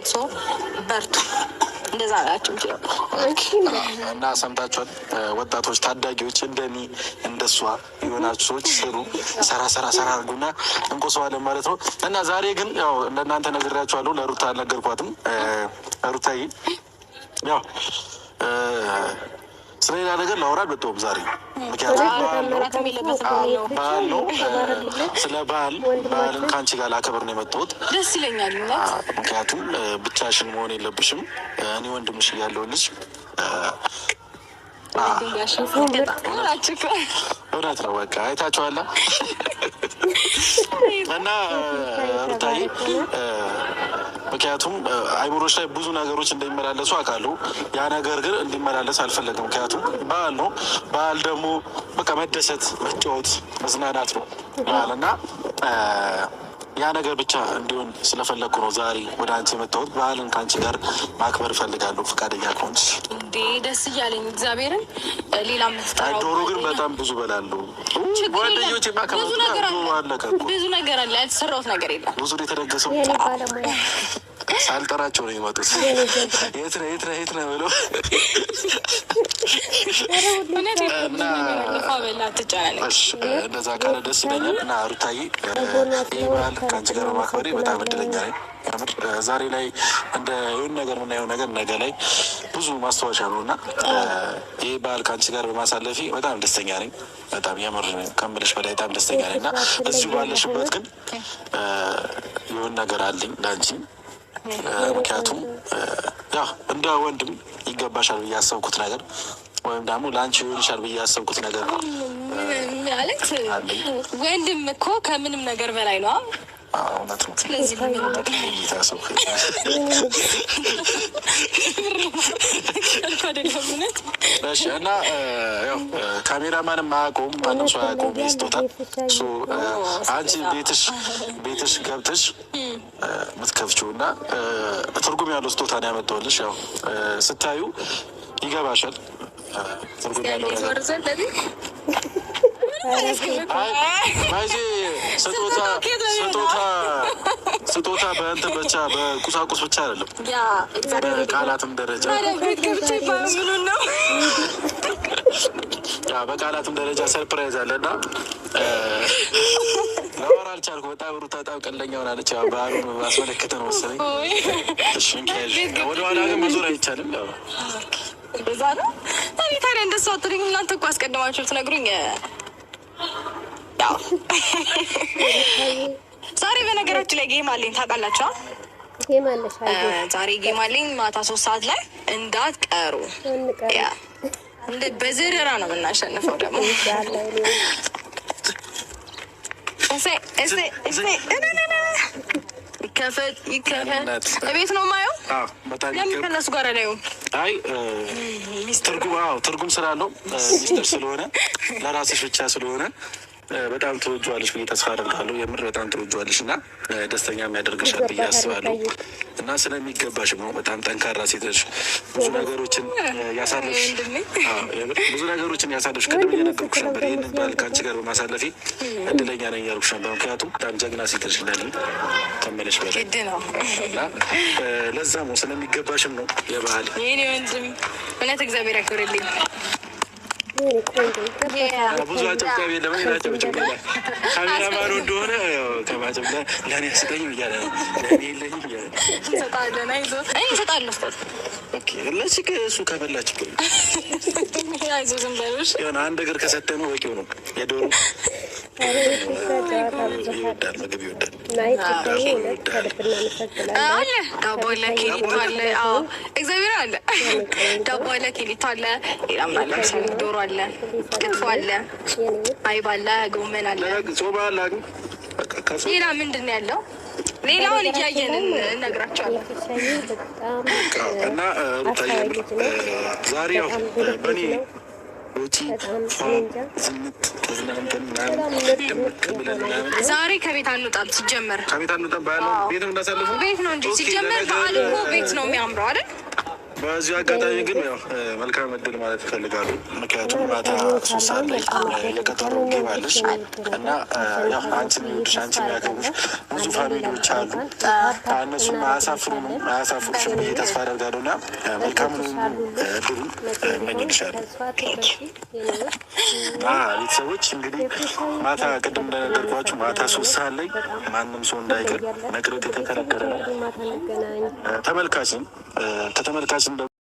ሶ በርቱ እንደዛ ናቸው እና ሰምታችኋል ወጣቶች ታዳጊዎች እንደኔ እንደሷ የሆናችሁ ሰዎች ስሩ ሰራ አድርጉና እንቆሰዋለን ማለት ነው። እና ዛሬ ግን ያው ለእናንተ ነግሬያችኋለሁ፣ ለሩታ አልነገርኳትም። ሩታዬ ያው ስለሌላ ነገር ላወራ አልመጣሁም ዛሬ፣ ምክንያቱም በዓል ነው። ስለ በዓልን ከአንቺ ጋር ላከብር ነው የመጣሁት። ደስ ይለኛል። ምክንያቱም ብቻሽን መሆን የለብሽም። እኔ ወንድምሽ እያለሁልሽ እውነት ነው። በቃ አይታችኋላ። እና ሩታዬ ምክንያቱም አይምሮች ላይ ብዙ ነገሮች እንደሚመላለሱ አውቃለሁ። ያ ነገር ግን እንዲመላለስ አልፈለግም። ምክንያቱም በዓል ነው። በዓል ደግሞ በቃ መደሰት፣ መጫወት፣ መዝናናት ነው በዓል እና ያ ነገር ብቻ እንዲሆን ስለፈለግኩ ነው ዛሬ ወደ አንቺ የመጣሁት። በዓልን ከአንቺ ጋር ማክበር እፈልጋለሁ። ፈቃደኛ ከሆንሽ እንዴ? ደስ እያለኝ እግዚአብሔርን። ሌላ ዶሮ ግን በጣም ብዙ በላለሁ። ጓደኞቼ ብዙ ነገር አለ፣ ያልተሰራሁት ነገር የለም። ብዙ የተደገሰው ሳልጠራቸው ነው የሚመጡት። የት ነህ ብለው እንደዛ ካለ ደስ ይለኛል። እና ሩታዬ ይህ በዓል ከአንቺ ጋር በማክበሬ በጣም እድለኛ ነኝ። ዛሬ ላይ እንደ ይሁን ነገር የምናየው ነገር ነገ ላይ ብዙ ማስታወሻ ነው እና ይህ በዓል ከአንቺ ጋር በማሳለፊ በጣም ደስተኛ ነኝ። በጣም የምር ከምልሽ በላይ በጣም ደስተኛ ነኝ። እና እዚሁ ባለሽበት ግን ይሁን ነገር አለኝ ለአንቺ። ምክንያቱም ያው እንደ ወንድም ይገባሻል ብዬ ያሰብኩት ነገር ወይም ደግሞ ለአንቺ ይሆንሻል ብዬ ያሰብኩት ነገር ማለት ወንድም እኮ ከምንም ነገር በላይ ነው። እውነት ነው። ስለዚህ እና ያው ካሜራማንም አያውቀውም፣ ማንም ሰው አያውቀውም። ስጦታ አንቺ ቤትሽ ገብተሽ የምትከፍቺው እና ትርጉም ያለው ስጦታ ነው ያመጣሁልሽ። ያው ስታዩ ይገባሻል ትርጉም ያለው ነገር ስጦታ በእንትን ብቻ በቁሳቁስ ብቻ አይደለም፣ በቃላትም ደረጃ በቃላትም ደረጃ ሰርፕራይዝ አለ እና ላወራ አልቻልኩም። በጣም ሩታ በጣም ቀለኛ ሆናለች። ባህሉን ማስመለከተ ነው መሰለኝ። ወደኋላ ግን መዞር አይቻልም። እንደዛ ነው። ታዲያ እንደሱ አትሉኝ እናንተ እኮ አስቀድማችሁ ትነግሩኝ። ያው ዛሬ በነገራችን ላይ ጌም አለኝ ታውቃላችሁ። ዛሬ ጌም አለኝ ማታ 3 ሰዓት ላይ እንዳትቀሩ። በዝረራ ነው የምናሸንፈው ደግሞ ይከፈት እቤት ነው የማየው። ለምን ከእነሱ ጋር ላይ አይ ትርጉም ስላለው ሚስጥር ስለሆነ ለራስሽ ብቻ ስለሆነ በጣም ተወጇዋለሽ ብዬ ተስፋ አደርጋለሁ። የምር በጣም ተወጇዋለሽ እና ደስተኛ የሚያደርግሻል ብዬ አስባለሁ። እና ስለሚገባሽም ነው። በጣም ጠንካራ ሴት ነሽ። ብዙ ነገሮችን ያሳለፍሽ ቅድም እየነገርኩሽ ነበር። ይህንን በዓል ከአንቺ ጋር በማሳለፊ እድለኛ ነኝ እያልኩሽ ነበር። ምክንያቱም በጣም ጀግና ሴት ነሽ ለእኔ ከመለሽ በላይ እና ለዛም ነው ስለሚገባሽም ነው የበዓል የእኔ ወንድም እውነት እግዚአብሔር ያክብርልኝ። ብዙ አጨብጫቢ ለምን ናጨብጭብ ካሜራማኑ እንደሆነ ከማጨብላ ለእኔ ያስጠኝም እያለ ነው። ለእኔ የለኝም እያለ እንሰጣለን። አይዞህ እንሰጣለሁ። ለችግ እሱ ከበላች አይዞህ ዝም በሉሽ። የሆነ አንድ እግር ከሰጠነው በቂው ነው። የዶሮ ይወዳል፣ ምግብ ይወዳል። አለ ዳቦ አለ፣ ኬሊቶ አለ። አዎ እግዚአብሔር አለ። ዳቦ አለ፣ ኬሊቶ አለ። ሌላም አለ፣ ዶሮ አለ፣ ክትፎ አለ፣ አይብ አለ፣ ጎመን አለ። ሌላ ምንድን ነው ያለው? ሌላውን እያየን እነግራቸዋለን። እና ሩታዬ ዛሬ ያው በእኔ ዛሬ ከቤት አንወጣም። ሲጀመር ከቤት አንወጣም። ቤት ነው እንዳሳልፉ ቤት ነው እንጂ ሲጀመር በዓል እኮ ቤት ነው የሚያምረው አይደል? በዚሁ አጋጣሚ ግን ያው መልካም እድል ማለት ይፈልጋሉ። ምክንያቱም ማታ 3 ሰዓት ላይ የቀጠሮ ጌም አለሽ እና ያው አንቺ የሚወዱሽ አንቺ የሚያከብሩሽ ብዙ ፋሚሊዎች አሉ። እነሱም አያሳፍሩሽም ብዬ ተስፋ አደርጋለሁ እና መልካም እድሉን እመኝልሻለሁ። ቤተሰቦች እንግዲህ ማታ ቅድም እንደነገርኳችሁ ማታ 3 ሰዓት ላይ ማንም ሰው እንዳይቀር መቅረት የተከለከለ ነው። ተመልካችን ከተመልካች